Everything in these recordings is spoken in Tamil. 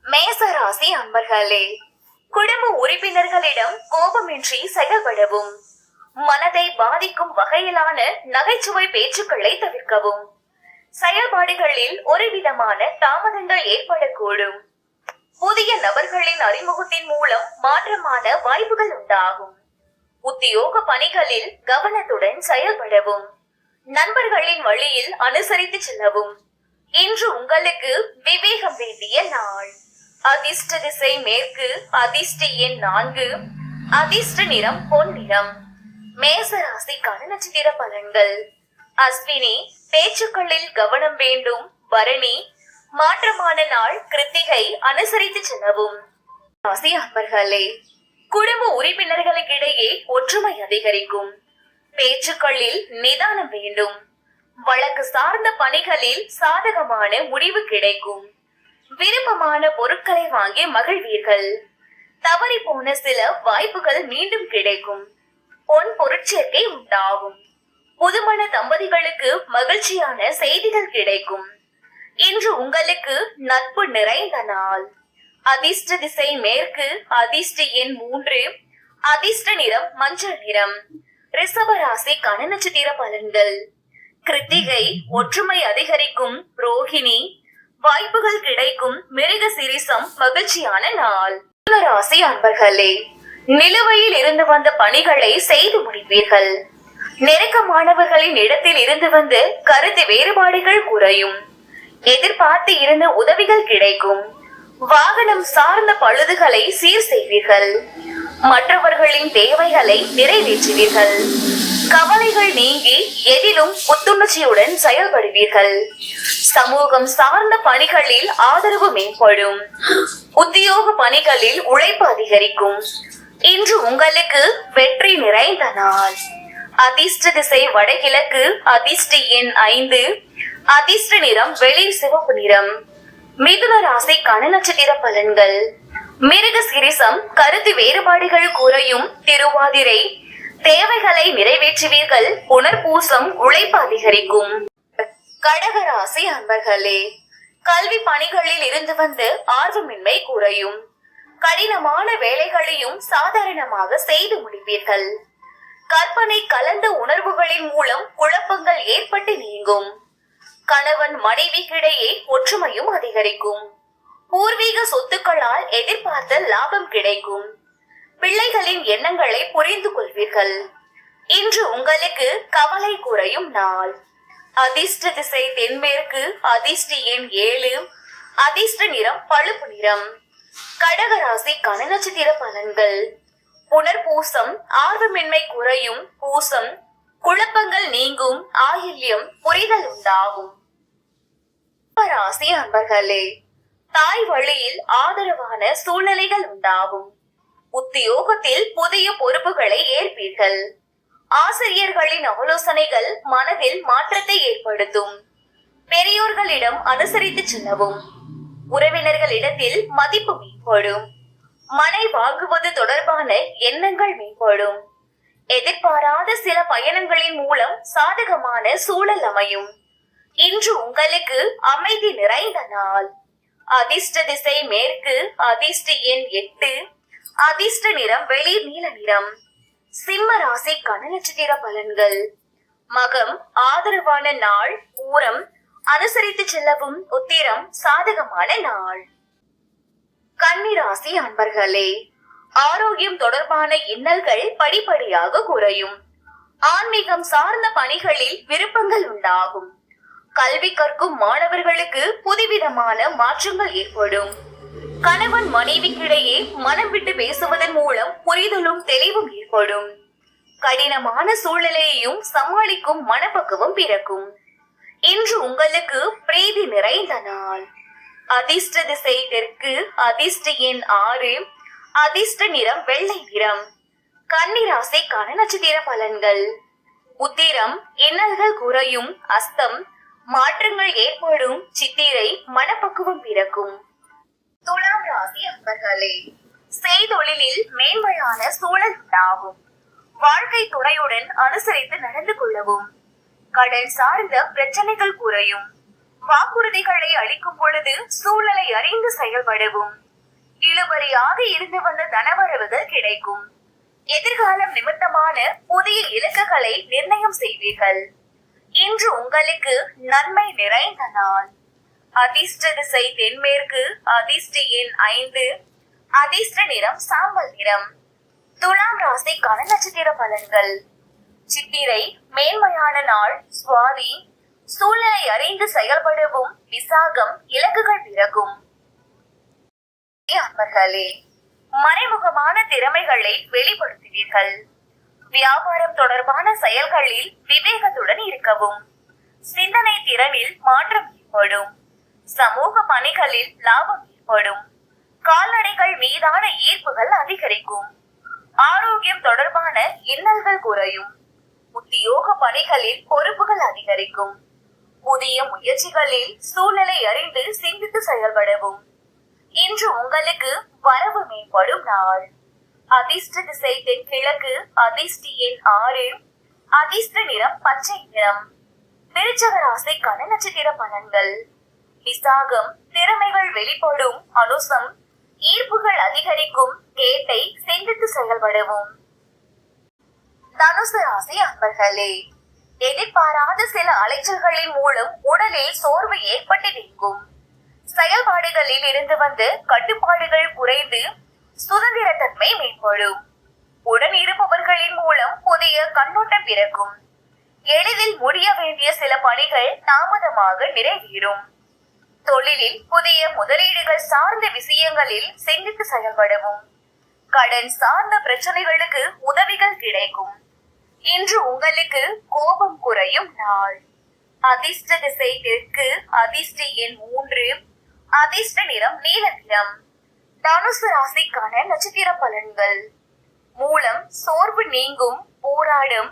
மேசராசி அன்பர்களே, குடும்ப உறுப்பினர்களிடம் கோபமின்றி செயல்படவும், மனதை பாதிக்கும் வகையிலான நகைச்சுவை பேச்சுக்களை தவிர்க்கவும். செயல்பாடுகளில் ஒரு விதமான தாமதங்கள் ஏற்படக்கூடும். புதிய நபர்களின் அறிமுகத்தின் மூலம் மாற்றமான வாய்ப்புகள் உண்டாகும். உத்தியோக பணிகளில் கவனத்துடன் செயல்படவும், நண்பர்களின் வழியில் அனுசரித்து செல்லவும். இன்று உங்களுக்கு விவேகம் வேண்டிய நாள். அதிர்ஷ்ட திசை மேற்கு, அதிர்ஷ்ட எண் 4, அதிர்ஷ்ட நிறம் பொன்னிறம். மேசராசிக்கான நட்சத்திர பலன்கள். அஸ்வினி, பேச்சுக்களில் கவனம் வேண்டும். பரணி, மாற்றமான நாள். கிருத்திகை, அனுசரித்து செல்லவும். ராசி அன்பர்களே, குடும்ப உறுப்பினர்களுக்கிடையே ஒற்றுமை அதிகரிக்கும். பேச்சுக்களில் நிதானம் வேண்டும். வழக்கு சார்ந்த பணிகளில் சாதகமான முடிவு கிடைக்கும். விருப்பமான பொருட்களை வாங்கி மகிழ்வீர்கள். தவறி போன சில வாய்ப்புகள் மீண்டும் கிடைக்கும். பொன் பொருட்சேர்க்கை உண்டாகும். புதுமண தம்பதிகளுக்கு மகிழ்ச்சியான செய்திகள் கிடைக்கும். இன்று உங்களுக்கு நட்பு நிறைந்த நாள். அதிர்ஷ்ட திசை மேற்கு, அதிர்ஷ்ட எண் 3, அதிர்ஷ்ட நிறம் மஞ்சள் நிறம். ரிஷபராசிக்கான நட்சத்திர பலன்கள். கிருத்திகை, ஒற்றுமை அதிகரிக்கும். ரோஹிணி, வாய்ப்புகள் கிடைக்கும். மிருகசீரிஷம், மகிழ்ச்சியான நாள். ராசி அன்பர்களே, நிலுவையில் இருந்து வந்த பணிகளை செய்து முடிப்பீர்கள். நெருக்கமானவர்களின் இடத்தில் இருந்து வந்து கருத்து வேறுபாடுகள் குறையும். எதிர்பார்த்து இருந்த உதவிகள் கிடைக்கும். வாகனம் சார்ந்த பழுதுகளை சீர் செய்வீர்கள். மற்றவர்களின் தேவைகளை நிறைவேற்றுவீர்கள். கவலைகள் நீங்கி எதிலும் புத்துணர்ச்சியுடன் செயல்படுவீர்கள். சமூகம் சார்ந்த பணிகளில் ஆதரவு மேம்படும். உத்தியோக பணிகளில் உழைப்பு அதிகரிக்கும். இன்று உங்களுக்கு வெற்றி நிறைந்த நாள். அதிர்ஷ்ட திசை வடகிழக்கு, அதிர்ஷ்ட எண் 5, அதிர்ஷ்ட நிறம் வெளிர் சிவப்பு நிறம். மிதுன ராசிக்கான நட்சத்திர பலன்கள். மிருகசீரிஷம், கருத்து வேறுபாடுகள் குறையும். திருவாதிரை, தேவைகளை நிறைவேற்றுவீர்கள். புனர்பூசம், உழைப்பு அதிகரிக்கும். கடகராசி அன்பர்களே, கல்வி பணிகளில் இருந்து வந்து ஆர்வமின்மை குறையும். கடினமான வேலைகளையும் சாதாரணமாக செய்து முடிப்பீர்கள். கற்பனை கலந்த உணர்வுகளின் மூலம் குழப்பங்கள் ஏற்பட்டு நீங்கும். கணவன் மனைவிக்கிடையே ஒற்றுமையும் அதிகரிக்கும். பூர்வீக சொத்துக்களால் எதிர்பார்த்த லாபம் கிடைக்கும். பிள்ளைகளின் எண்ணங்களை புரிந்து கொள்வீர்கள். இன்று உங்களுக்கு கவலை குறையும் நாள். அதிர்ஷ்ட திசை தென்மேற்கு, அதிர்ஷ்ட எண் 7, அதிர்ஷ்ட நிறம் பழுப்பு நிறம். கடகராசிக்கான நட்சத்திர பலன்கள். புனர்பூசம், ஆர்வமின்மை குறையும். பூசம், குழப்பங்கள் நீங்கும். ஆயில்யம், புரிதல் உண்டாகும். ராசி அன்பர்களே, தாய் வழியில் ஆதரவான சூழ்நிலைகள் உண்டாகும். உத்தியோகத்தில் புதிய பொறுப்புகளை ஏற்பீர்கள். ஆசிரியர்களின் ஆலோசனைகள் மனதில் மாற்றத்தை ஏற்படுத்தும். பெரியோர்களிடம் அனுசரித்து செல்லவும். உறவினர்களிடத்தில் மதிப்பு மேம்படும். மனை வாங்குவது தொடர்பான எண்ணங்கள் மேம்படும். எதிர்பாராத சில பயணங்களின் மூலம் சாதகமான சூழல் அமையும். இன்று உங்களுக்கு அமைதி நிறைந்த நாள். அதிர்ஷ்ட திசை மேற்கு, அதிர்ஷ்ட எண் 8, அதிர்ஷ்ட நிறம் வெளிர் நீல நிறம். சிம்ம ராசிக்கான நட்சத்திர பலன்கள். மகம், ஆதரவான நாள். பூரம், அனுசரித்து செல்லவும். உத்திரம், சாதகமான நாள். கன்னிராசி அன்பர்களே, ஆரோக்கியம் தொடர்பான இன்னல்கள் படிப்படியாக குறையும். ஆன்மீகம் சார்ந்த பணிகளில் விருப்பங்கள் உண்டாகும். கல்வி கற்கும் மாணவர்களுக்கு புதுவிதமான மாற்றங்கள் ஏற்படும். கணவன் மனைவிக்கிடையே மனம் விட்டு பேசுவதன் மூலம் புரிதலும் தெளிவும் ஏற்படும். கடினமான சூழ்நிலையையும் சமாளிக்கும் மனப்பக்குவம் பிறக்கும். இன்று உங்களுக்கு பிரீதி நிறைந்த நாள். அதிர்ஷ்ட திசை தெற்கு, அதிர்ஷ்ட எண் 6, அதிர்ஷ்ட நிறம் வெள்ளை நிறம். கன்னிராசிக்கான நட்சத்திர பலன்கள். உத்திரம், இன்னல்கள் குறையும். அஸ்தம், மாற்றங்கள் ஏற்படும். சித்திரை, மனப்பக்குவம் பிறக்கும். துலாம் ராசி அன்பர்களே, செய்தொழிலில் மேன்மையான சூழல் உண்டாகும். வாழ்க்கை துணையுடன் அனுசரித்து நடந்து கொள்ளவும். கடன் சார்ந்த பிரச்சனைகள் குறையும். வாக்குறுதிகளை உதவிகளை அளிக்கும் பொழுது சூழலை அறிந்து செயல்படவும். இழுபறியாக இருந்து வந்த தனவரவுகள் கிடைக்கும். எதிர்காலம் நிமித்தமான புதிய இலக்குகளை நிர்ணயம் செய்வீர்கள். இன்று உங்களுக்கு நன்மை நிறைந்த நாள். அதிர்ஷ்ட திசை தென்மேற்கு. அதிர்ஷ்ட எண் 5. அதிர்ஷ்ட நிறம் சாம்பல் நிறம். துலாம் ராசிக்கான நட்சத்திர பலன்கள். சித்திரை மேன்மையான நாள். சுவாதி சூழலை அறிந்து செயல்படவும். விசாகம் இலக்குகள் பிறகும். அன்பர்களே, மறைமுகமான திறமைகளை வெளிப்படுத்துவீர்கள். வியாபாரம் தொடர்பான செயல்களில் விவேகத்துடன் இருக்கவும். சிந்தனை திறனில் மாற்றம் ஏற்படும். சமூக பணிகளில் லாபம் ஏற்படும். கால்நடைகள் மீதான ஈர்ப்புகள் அதிகரிக்கும். ஆரோக்கியம் தொடர்பான இன்னல்கள் குறையும். உத்தியோக பணிகளில் பொறுப்புகள் அதிகரிக்கும். புதிய முயற்சிகளில் சூழலை அறிந்து சிந்தித்து செயல்படவும். இன்று உங்களுக்கு வரவு மேம்படும் நாள். அதிர்ஷ்ட திசை தென்கிழக்கு. அதிர்ஷ்ட எண் 6. அதிர்ஷ்ட நிறம் பச்சை நிறம். விருச்சிக ராசிக்கான நட்சத்திர பலன்கள். விசாகம் திறமைகள் வெளிப்படும். அனுசம் ஈர்ப்புகள் அதிகரிக்கும். கேட்டை சிந்தித்து செயல்படவும். தனுசு ராசி அன்பர்களே, எதிர்பாராத சில அலைச்சல்களின் மூலம் உடலில் சோர்வு ஏற்பட்டு நிற்கும். செயல்பாடுகளில் இருந்து வந்து கட்டுப்பாடுகள் குறைந்து சுதந்திரத்தன்மை மேம்படும். உடன் இருப்பவர்களின் மூலம் புதிய கண்ணோட்டம் பிறக்கும். எளிதில் முடிய வேண்டிய சில பணிகள் தாமதமாக நிறைவேறும். தொழிலில் புதிய முதலீடுகள் சார்ந்த விஷயங்களில் சிந்தித்து செயல்படவும். கடன் சார்ந்த பிரச்சனைகளுக்கு உதவிகள் கிடைக்கும். இன்று உங்களுக்கு கோபம் குறையும் நாள். அதிர்ஷ்ட திசை தெற்கு. அதிர்ஷ்ட எண் 3. அதிர்ஷ்ட நிறம் நீல நிறம். தனுசு ராசிக்கான நட்சத்திர பலன்கள். மூலம் சோர்வு நீங்கும். போராடும்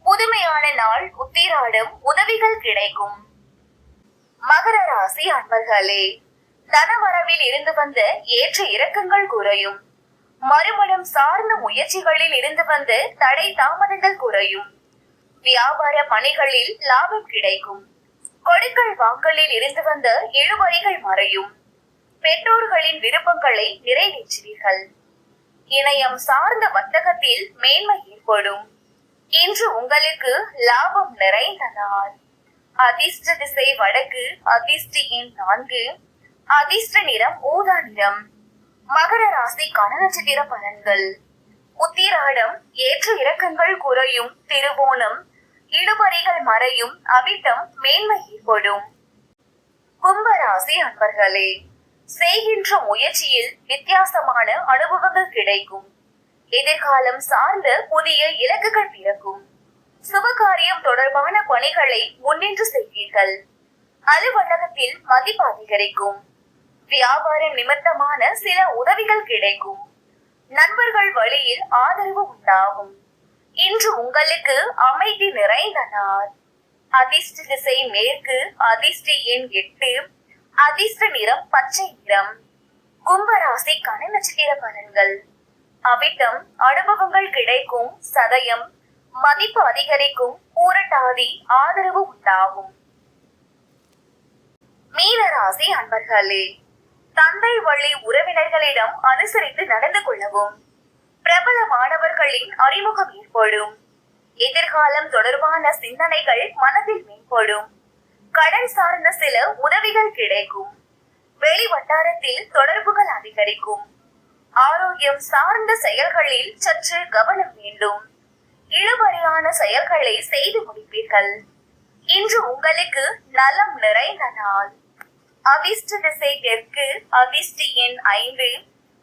புதுமையான நாள். உத்திராடம் உதவிகள் கிடைக்கும். மகர ராசி அன்பர்களே, தனவரவில் இருந்து வந்த ஏற்ற இறக்கங்கள் குறையும். மறுமணம் சார்ந்த முயற்சிகளில் இருந்து வந்த தடை தாமதங்கள் குறையும். வியாபார பணிகளில் லாபம் கிடைக்கும். கொடுக்கல் வாங்கலில் இருந்து வந்த இழுபறிகள் மறையும். பெற்றோர்களின் விருப்பங்களை நிறைவேற்றுவீர்கள். இணையம் சார்ந்த வர்த்தகத்தில் மேன்மை ஏற்படும். இன்று உங்களுக்கு லாபம் நிறைந்த நாள். அதிர்ஷ்ட திசை வடக்கு. அதிர்ஷ்ட எண் 4. அதிர்ஷ்ட நிறம் ஊதா நிறம். மகர ராசிக்கான நட்சத்திர பலன்கள். உத்திராடம் ஏற்ற இறக்கங்கள் குறையும். திருவோணம் இழுபறிகள் மறையும். அவிட்டம் மேன்மை ஏற்படும். கும்பராசி அன்பர்களே, செய்கின்ற முயற்சியில் வித்தியாசமான அனுபவங்கள் கிடைக்கும். எதிர்காலம் சார்ந்த புதிய இலக்குகள் பிறக்கும். சுபகாரியம் தொடர்பான பணிகளை முன்னின்று செய்வீர்கள். அலுவலகத்தில் மதிப்பு அதிகரிக்கும். வியாபார நிமித்தமான சில உதவிகள் கிடைக்கும். நண்பர்கள் வழியில் ஆதரவு உண்டாகும். இன்று உங்களுக்கு அமைதி நிறைந்த நாள். அதிர்ஷ்ட திசை மேற்கு. அதிர்ஷ்ட எண் 8. அதிர்ஷ்ட நிறம் பச்சை நிறம். கும்பராசிக்கான நட்சத்திர பலன்கள். அவிட்டம் அனுபவங்கள் கிடைக்கும். சதயம் மதிப்பு அதிகரிக்கும். பூரட்டாதி ஆதரவு உண்டாகும். மீனராசி அன்பர்களே, தந்தை வழி உறவினர்களிடம் அனுசரித்து நடந்து கொள்ளவும். பிரபல மாணவர்களின் அறிமுகம் ஏற்படும். எதிர்காலம் தொடர்பான சிந்தனைகள் மனதில் மேம்படும். கடன் சார்ந்த சில உதவிகள் கிடைக்கும். வெளி வட்டாரத்தில் தொடர்புகள் அதிகரிக்கும். ஆரோக்கியம் சார்ந்த செயல்களில் சற்று கவனம் வேண்டும். இழுபறியான செயல்களை செய்து முடிப்பீர்கள். இன்று உங்களுக்கு நலம் நிறைந்த நாள். அதிர்ஷ்ட திசை தெற்கு. அதிர்ஷ்ட எண் 5.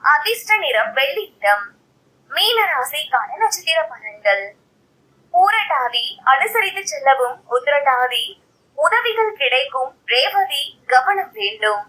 அதிர்ஷ்ட நிறம் வெள்ளி நிறம். மீன ராசிக்கான நட்சத்திர பலன்கள். பூரட்டாதி அனுசரித்து செல்லவும். உத்திரட்டாதி உதவிகள் கிடைக்கும். ரேவதி கவனம் வேண்டும்.